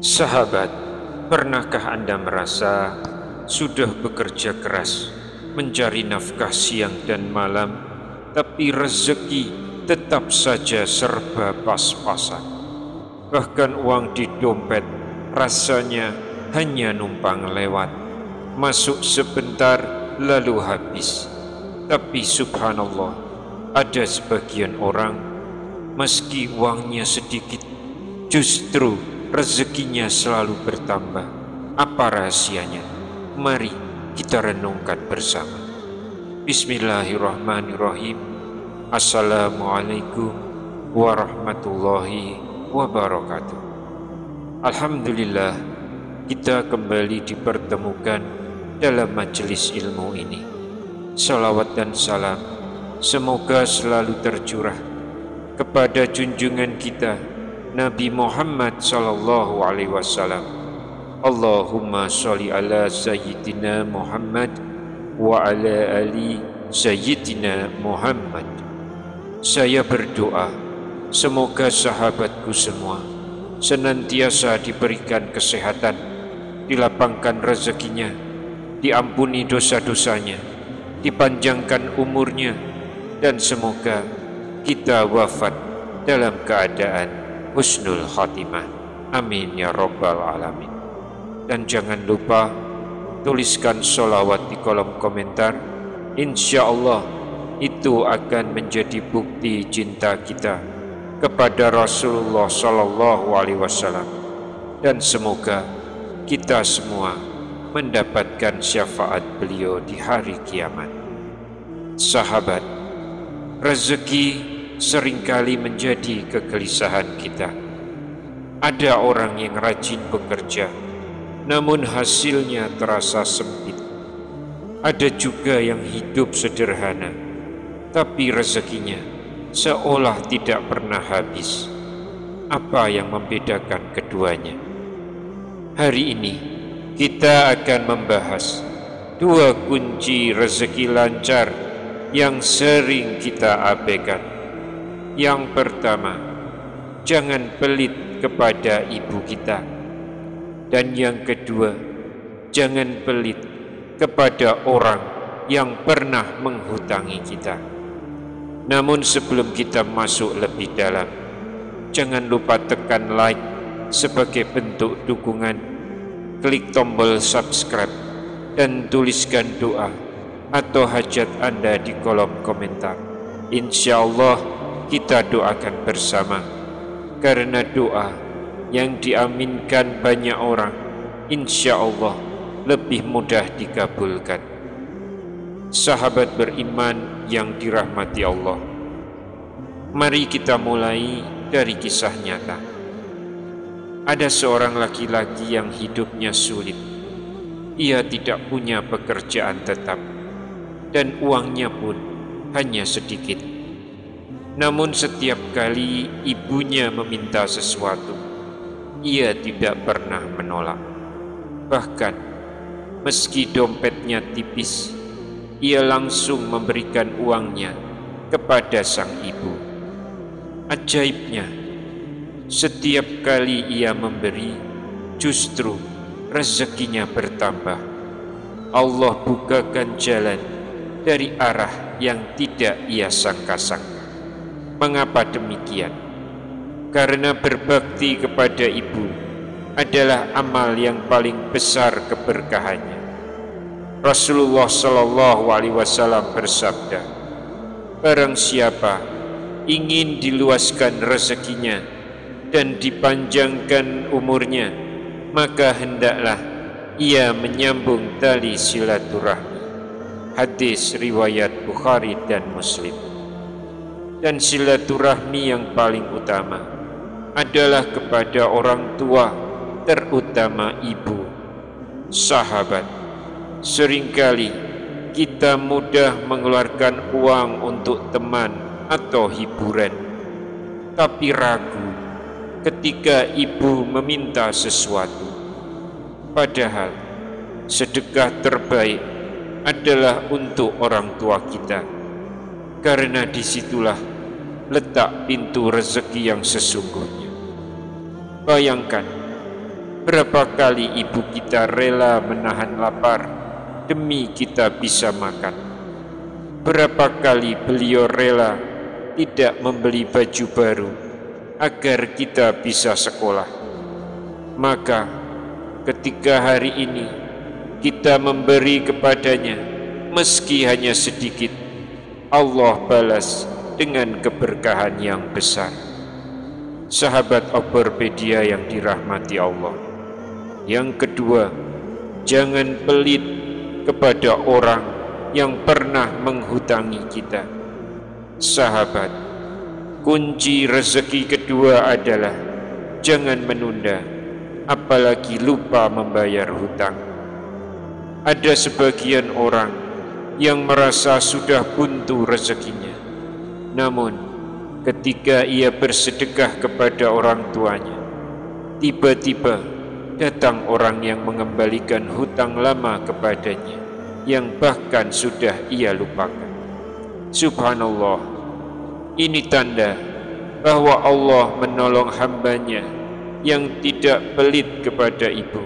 Sahabat, pernahkah Anda merasa sudah bekerja keras mencari nafkah siang dan malam, tapi rezeki tetap saja serba pas-pasan? Bahkan uang di dompet rasanya hanya numpang lewat, masuk sebentar lalu habis. Tapi subhanallah, ada sebagian orang meski uangnya sedikit, justru rezekinya selalu bertambah. Apa rahasianya? Mari kita renungkan bersama. Bismillahirrahmanirrahim. Assalamualaikum warahmatullahi wabarakatuh. Alhamdulillah, kita kembali dipertemukan dalam majelis ilmu ini. Salawat dan salam semoga selalu tercurah kepada junjungan kita Nabi Muhammad sallallahu alaihi wasallam. Allahumma sholli ala sayyidina Muhammad wa ala ali sayyidina Muhammad. Saya berdoa semoga sahabatku semua senantiasa diberikan kesehatan, dilapangkan rezekinya, diampuni dosa-dosanya, dipanjangkan umurnya, dan semoga kita wafat dalam keadaan husnul khatimah. Amin ya rabbal alamin. Dan jangan lupa tuliskan sholawat di kolom komentar. Insya Allah itu akan menjadi bukti cinta kita kepada Rasulullah Sallallahu Alaihi Wasallam, dan semoga kita semua mendapatkan syafaat beliau di hari kiamat. Sahabat, rezeki seringkali menjadi kegelisahan kita. Ada orang yang rajin bekerja, namun hasilnya terasa sempit. Ada juga yang hidup sederhana, tapi rezekinya seolah tidak pernah habis. Apa yang membedakan keduanya? Hari ini kita akan membahas dua kunci rezeki lancar yang sering kita abaikan. Yang pertama, jangan pelit kepada ibu kita. Dan yang kedua, jangan pelit kepada orang yang pernah menghutangi kita. Namun sebelum kita masuk lebih dalam, jangan lupa tekan like sebagai bentuk dukungan, klik tombol subscribe, dan tuliskan doa atau hajat Anda di kolom komentar. Insya Allah kita doakan bersama, karena doa yang diaminkan banyak orang, insya Allah lebih mudah dikabulkan. Sahabat beriman yang dirahmati Allah, mari kita mulai dari kisah nyata. Ada seorang laki-laki yang hidupnya sulit. Ia tidak punya pekerjaan tetap, dan uangnya pun hanya sedikit. Namun setiap kali ibunya meminta sesuatu, ia tidak pernah menolak. Bahkan meski dompetnya tipis, ia langsung memberikan uangnya kepada sang ibu. Ajaibnya, setiap kali ia memberi, justru rezekinya bertambah. Allah bukakan jalan dari arah yang tidak ia sangka-sangka. Mengapa demikian? Karena berbakti kepada ibu adalah amal yang paling besar keberkahannya. Rasulullah Sallallahu Alaihi Wasallam bersabda, barang siapa ingin diluaskan rezekinya dan dipanjangkan umurnya, maka hendaklah ia menyambung tali silaturahmi. Hadis riwayat Bukhari dan Muslim. Dan silaturahmi yang paling utama adalah kepada orang tua, terutama ibu. Sahabat, seringkali kita mudah mengeluarkan uang untuk teman atau hiburan, tapi ragu ketika ibu meminta sesuatu. Padahal sedekah terbaik adalah untuk orang tua kita, karena disitulah letak pintu rezeki yang sesungguhnya. Bayangkan, berapa kali ibu kita rela menahan lapar demi kita bisa makan. Berapa kali beliau rela tidak membeli baju baru agar kita bisa sekolah. Maka ketika hari ini kita memberi kepadanya meski hanya sedikit, Allah balas dengan keberkahan yang besar. Sahabat Oborpedia yang dirahmati Allah, yang kedua, jangan pelit kepada orang yang pernah menghutangi kita. Sahabat, kunci rezeki kedua adalah jangan menunda, apalagi lupa membayar hutang. Ada sebagian orang yang merasa sudah buntu rezekinya, namun ketika ia bersedekah kepada orang tuanya, tiba-tiba datang orang yang mengembalikan hutang lama kepadanya yang bahkan sudah ia lupakan. Subhanallah, ini tanda bahwa Allah menolong hambanya yang tidak pelit kepada ibu,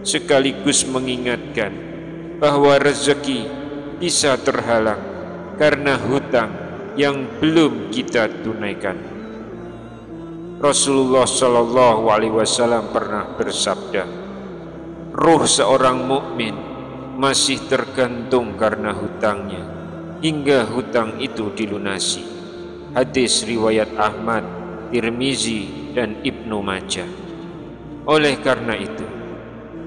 sekaligus mengingatkan bahwa rezeki bisa terhalang karena hutang yang belum kita tunaikan. Rasulullah Shallallahu Alaihi Wasallam pernah bersabda, ruh seorang mukmin masih tergantung karena hutangnya hingga hutang itu dilunasi. Hadis riwayat Ahmad, Tirmizi, dan Ibnu Majah. Oleh karena itu,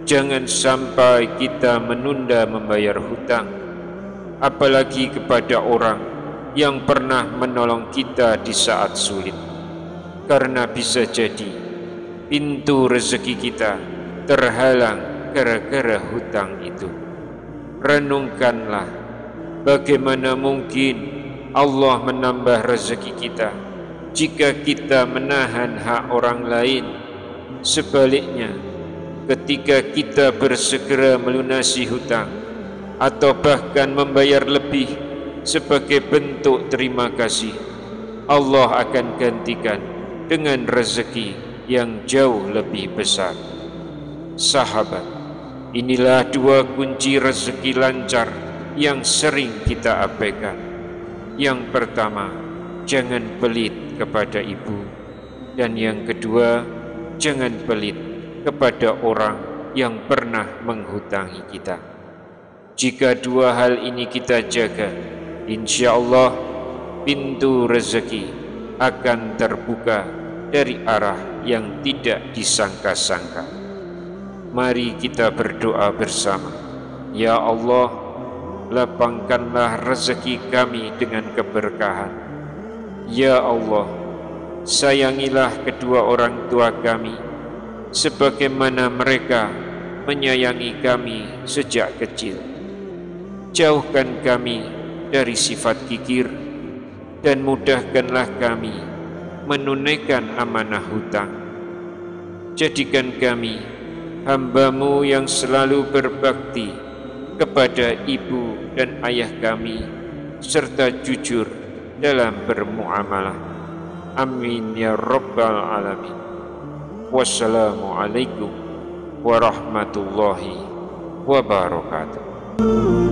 jangan sampai kita menunda membayar hutang, apalagi kepada orang yang pernah menolong kita di saat sulit, karena bisa jadi pintu rezeki kita terhalang gara-gara hutang itu. Renungkanlah, bagaimana mungkin Allah menambah rezeki kita jika kita menahan hak orang lain. Sebaliknya, ketika kita bersegera melunasi hutang atau bahkan membayar lebih sebagai bentuk terima kasih, Allah akan gantikan dengan rezeki yang jauh lebih besar. Sahabat, inilah dua kunci rezeki lancar yang sering kita abaikan. Yang pertama, jangan pelit kepada ibu, dan yang kedua, jangan pelit kepada orang yang pernah menghutangi kita. Jika dua hal ini kita jaga, insya Allah pintu rezeki akan terbuka dari arah yang tidak disangka-sangka. Mari kita berdoa bersama. Ya Allah, lapangkanlah rezeki kami dengan keberkahan. Ya Allah, sayangilah kedua orang tua kami sebagaimana mereka menyayangi kami sejak kecil. Jauhkan kami dari sifat kikir dan mudahkanlah kami menunaikan amanah hutang. Jadikan kami hamba-Mu yang selalu berbakti kepada ibu dan ayah kami serta jujur dalam bermuamalah. Amin ya rabbal alamin. Wassalamualaikum warahmatullahi wabarakatuh.